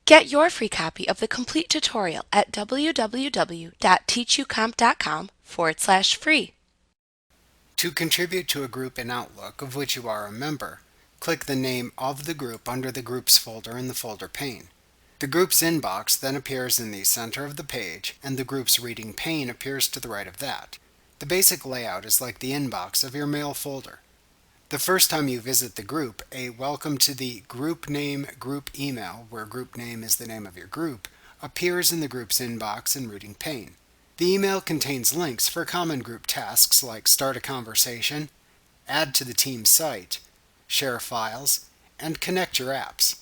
Get your free copy of the complete tutorial at www.teachucomp.com/free. To contribute to a group in Outlook of which you are a member, click the name of the group under the Groups folder in the folder pane. The Groups inbox then appears in the center of the page, and the Groups reading pane appears to the right of that. The basic layout is like the inbox of your mail folder. The first time you visit the group, a welcome to the group name group email, where group name is the name of your group, appears in the group's inbox and reading pane. The email contains links for common group tasks like start a conversation, add to the team site, share files, and connect your apps.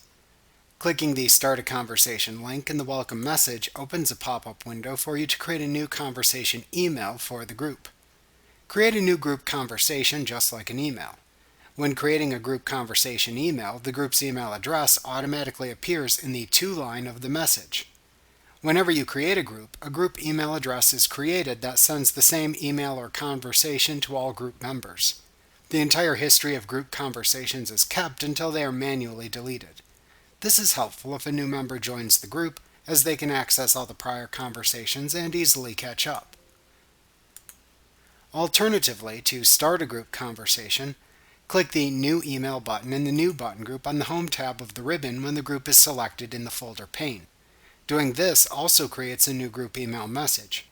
Clicking the Start a Conversation link in the welcome message opens a pop-up window for you to create a new conversation email for the group. Create a new group conversation just like an email. When creating a group conversation email, the group's email address automatically appears in the to line of the message. Whenever you create a group email address is created that sends the same email or conversation to all group members. The entire history of group conversations is kept until they are manually deleted. This is helpful if a new member joins the group, as they can access all the prior conversations and easily catch up. Alternatively, to start a group conversation, click the New Email button in the New Button group on the Home tab of the ribbon when the group is selected in the folder pane. Doing this also creates a new group email message.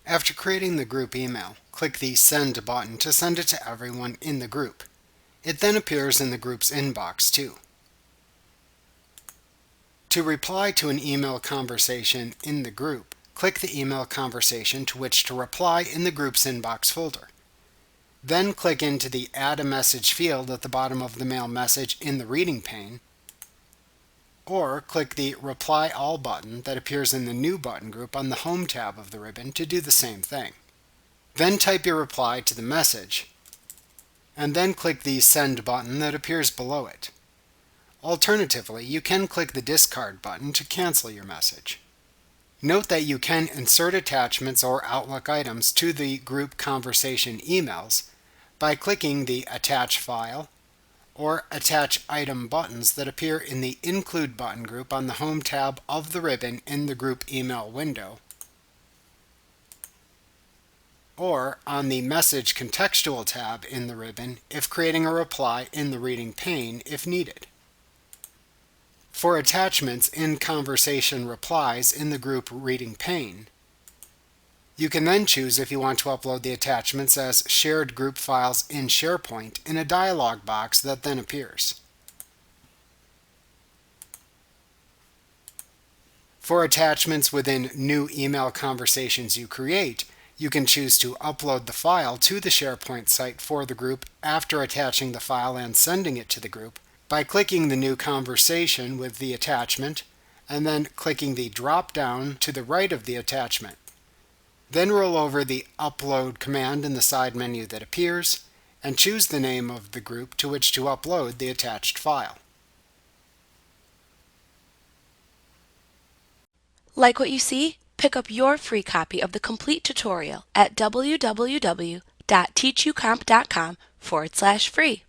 After creating the group email, click the Send button to send it to everyone in the group. It then appears in the group's inbox too. To reply to an email conversation in the group, click the email conversation to which to reply in the group's inbox folder. Then click into the Add a Message field at the bottom of the mail message in the reading pane, or click the Reply All button that appears in the New Button group on the Home tab of the ribbon to do the same thing. Then type your reply to the message, and then click the Send button that appears below it. Alternatively, you can click the Discard button to cancel your message. Note that you can insert attachments or Outlook items to the group conversation emails by clicking the Attach File or Attach Item buttons that appear in the Include button group on the Home tab of the ribbon in the group email window, or on the Message Contextual tab in the ribbon if creating a reply in the reading pane if needed. For attachments in conversation replies in the group reading pane, you can then choose if you want to upload the attachments as shared group files in SharePoint in a dialog box that then appears. For attachments within new email conversations you create, you can choose to upload the file to the SharePoint site for the group after attaching the file and sending it to the group by clicking the new conversation with the attachment and then clicking the drop-down to the right of the attachment. Then roll over the Upload command in the side menu that appears and choose the name of the group to which to upload the attached file. Like what you see? Pick up your free copy of the complete tutorial at www.teachucomp.com/free.